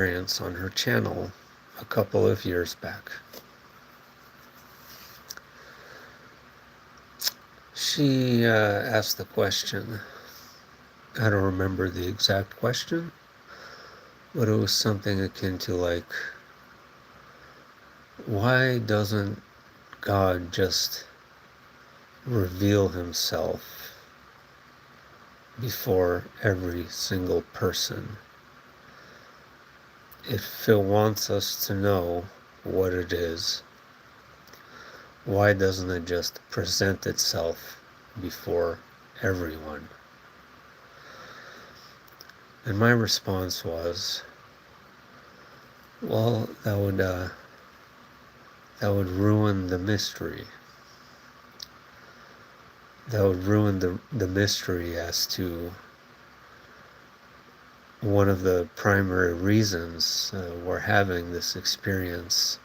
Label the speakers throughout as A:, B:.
A: experience on her channel a couple of years back. She asked the question, I don't remember the exact question, but it was something akin to like, why doesn't God just reveal himself before every single person? If it wants us to know what it is, why doesn't it just present itself before everyone? And my response was, well, that would ruin the mystery. That would ruin the mystery as to one of the primary reasons we're having this experience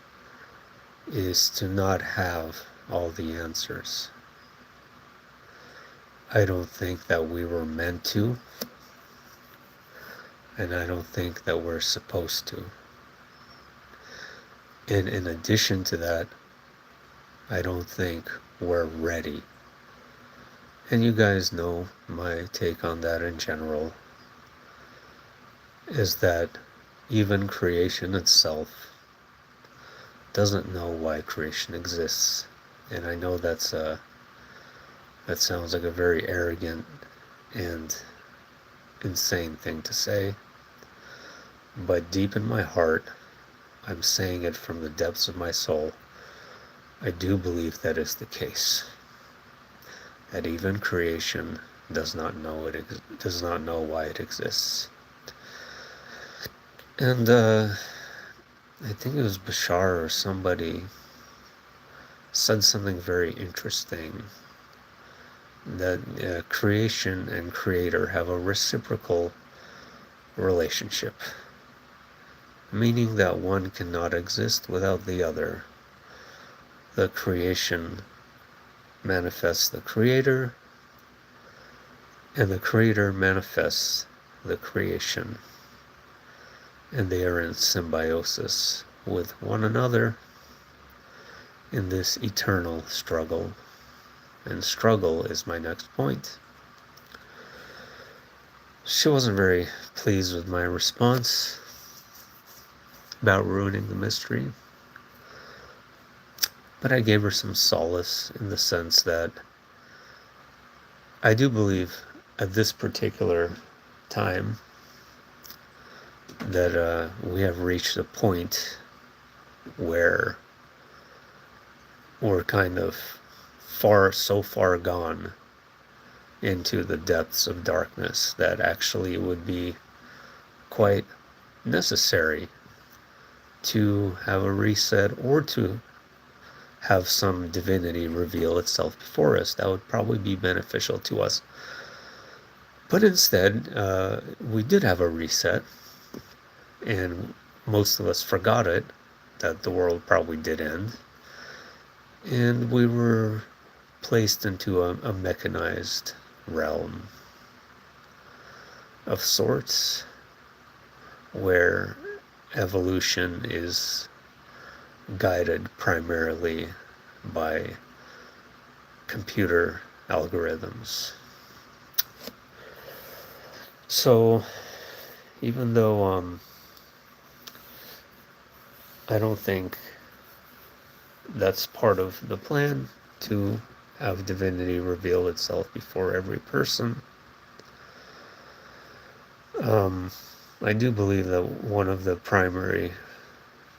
A: is to not have all the answers. I don't think that we were meant to, and I don't think that we're supposed to. And in addition to that, I don't think we're ready. And you guys know my take on that in general, is that even creation itself doesn't know why creation exists. And I know that sounds like a very arrogant and insane thing to say, but deep in my heart, I'm saying it from the depths of my soul, I do believe that is the case. That even creation does not know why it exists. And I think it was Bashar or somebody said something very interesting, that creation and creator have a reciprocal relationship, meaning that one cannot exist without the other. The creation manifests the creator, and the creator manifests the creation, and they are in symbiosis with one another in this eternal struggle. And struggle is my next point. She wasn't very pleased with my response about ruining the mystery, but I gave her some solace in the sense that I do believe at this particular time that we have reached a point where we're kind of so far gone into the depths of darkness that actually it would be quite necessary to have a reset or to have some divinity reveal itself before us. That would probably be beneficial to us. But instead, we did have a reset, and most of us forgot it, that the world probably did end, and we were placed into a mechanized realm of sorts, where evolution is guided primarily by computer algorithms. So even though I don't think that's part of the plan to have divinity reveal itself before every person, I do believe that one of the primary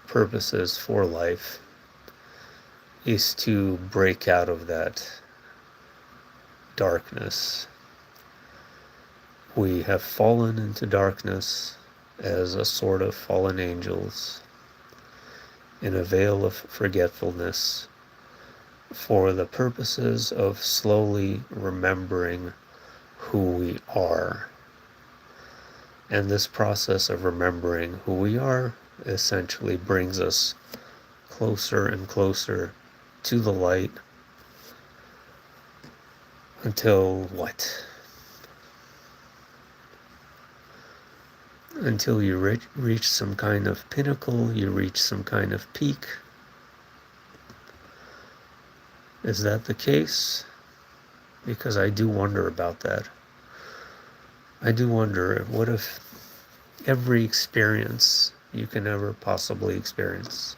A: purposes for life is to break out of that darkness. We have fallen into darkness as a sort of fallen angels in a veil of forgetfulness for the purposes of slowly remembering who we are. And this process of remembering who we are essentially brings us closer and closer to the light until what? until you reach some kind of pinnacle, you reach some kind of peak. Is that the case? Because I do wonder about that. I do wonder, what if every experience you can ever possibly experience,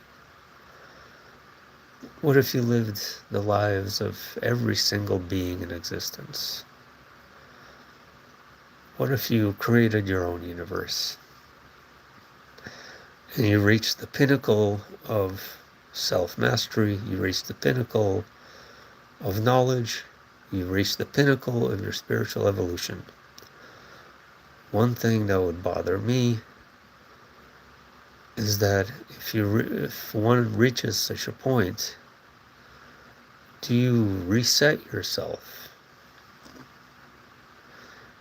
A: what if you lived the lives of every single being in existence? What if you created your own universe and you reached the pinnacle of self-mastery, you reached the pinnacle of knowledge, you reached the pinnacle of your spiritual evolution? One thing that would bother me is that if one reaches such a point, do you reset yourself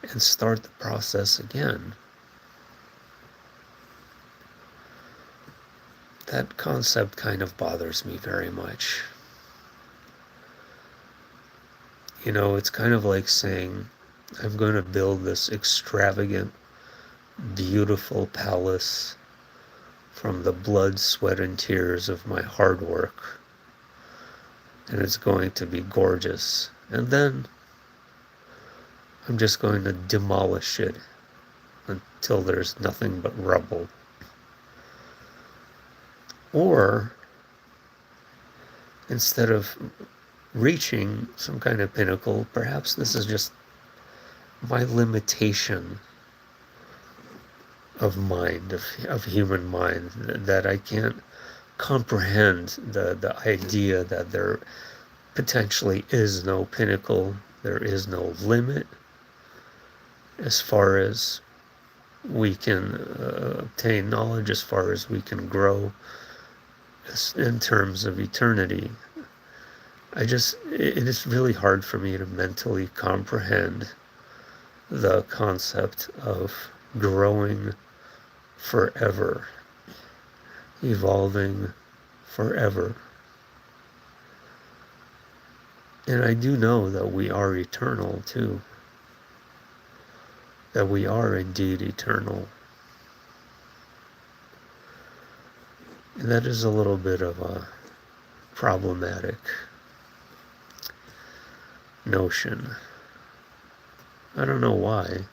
A: and start the process again? That concept kind of bothers me very much. You know, it's kind of like saying, I'm going to build this extravagant, beautiful palace from the blood, sweat, and tears of my hard work. And it's going to be gorgeous. And then I'm just going to demolish it until there's nothing but rubble. Or, instead of reaching some kind of pinnacle, perhaps this is just my limitation of mind, of human mind, that I can't comprehend the idea that there potentially is no pinnacle, there is no limit as far as we can obtain knowledge, as far as we can grow in terms of eternity. It is really hard for me to mentally comprehend the concept of growing forever, evolving forever. And I do know that we are eternal too, that we are indeed eternal. And that is a little bit of a problematic notion. I don't know why.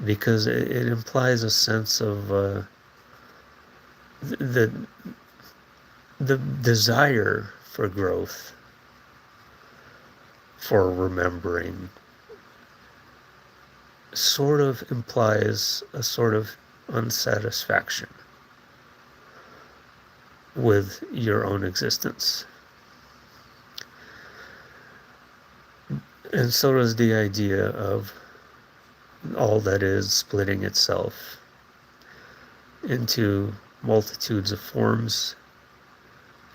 A: Because it implies a sense of the desire for growth, for remembering, sort of implies a sort of unsatisfaction with your own existence. And so does the idea of all that is splitting itself into multitudes of forms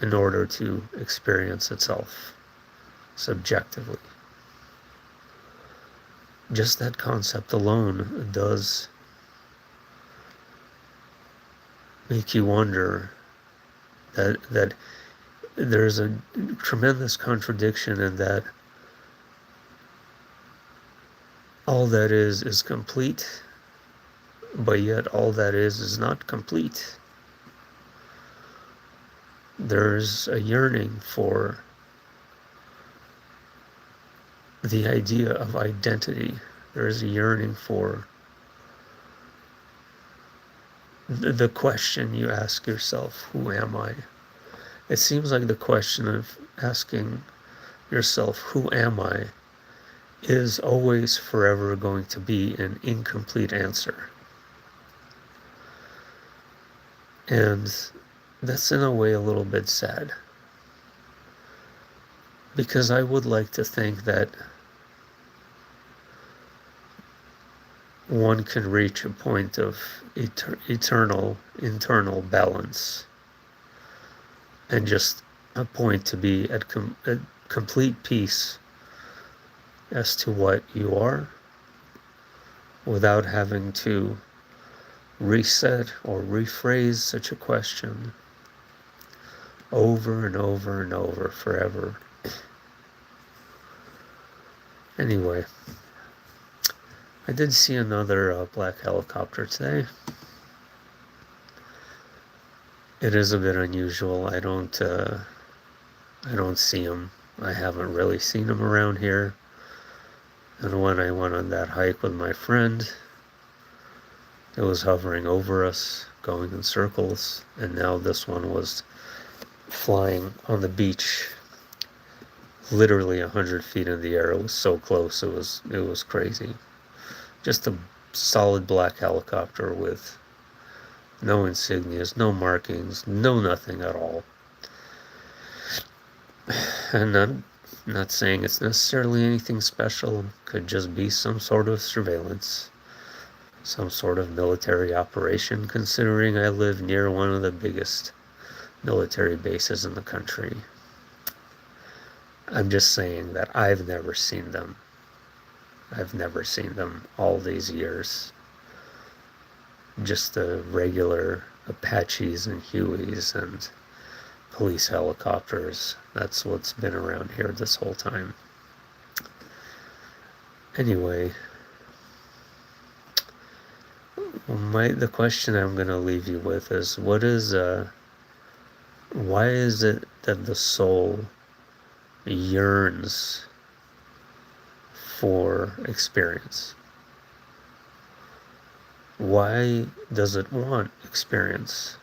A: in order to experience itself subjectively. Just that concept alone does make you wonder that there's a tremendous contradiction in that all that is complete, but yet all that is not complete. There's a yearning for the idea of identity. There's a yearning for the question you ask yourself, who am I? It seems like the question of asking yourself, who am I, is always forever going to be an incomplete answer. And that's in a way a little bit sad. Because I would like to think that one can reach a point of eternal internal balance, and just a point to be at complete peace as to what you are, without having to reset or rephrase such a question over and over and over forever. Anyway, I did see another black helicopter today. It is a bit unusual. I don't see them. I haven't really seen them around here. And when I went on that hike with my friend, it was hovering over us, going in circles, and now this one was flying on the beach, literally 100 feet in the air. It was so close. It was crazy. Just a solid black helicopter with no insignias, no markings, no nothing at all. And I'm not saying it's necessarily anything special. Could just be some sort of surveillance, some sort of military operation, considering I live near one of the biggest military bases in the country. I'm just saying that I've never seen them. I've never seen them all these years. Just the regular Apaches and Hueys and police helicopters. That's what's been around here this whole time. Anyway, the question I'm going to leave you with is, why is it that the soul yearns for experience? Why does it want experience?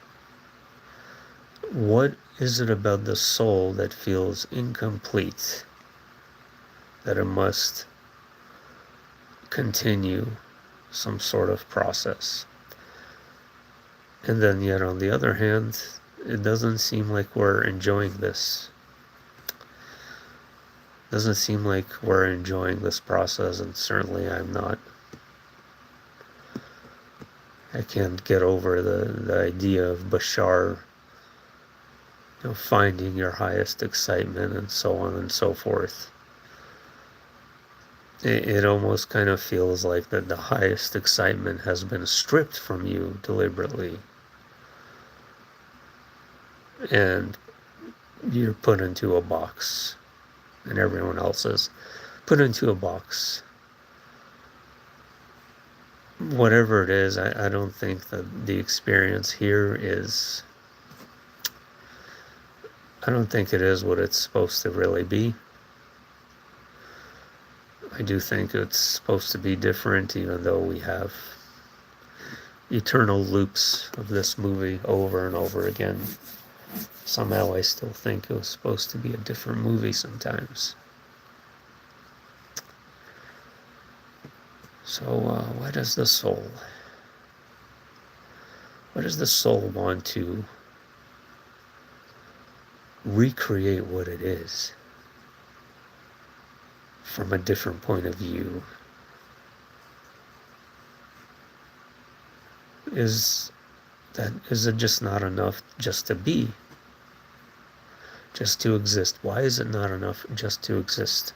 A: What is it about the soul that feels incomplete, that it must continue some sort of process? And then yet on the other hand, it doesn't seem like we're enjoying this. Doesn't seem like we're enjoying this process, and certainly I'm not. I can't get over the idea of Bashar, finding your highest excitement and so on and so forth. It almost kind of feels like that the highest excitement has been stripped from you deliberately, and you're put into a box, and everyone else is put into a box. Whatever it is, I don't think that the experience here is, I don't think it is what it's supposed to really be. I do think it's supposed to be different, even though we have eternal loops of this movie over and over again. Somehow I still think it was supposed to be a different movie sometimes. So why does the soul want to recreate what it is from a different point of view? Is it just not enough just to be, just to exist? Why is it not enough just to exist?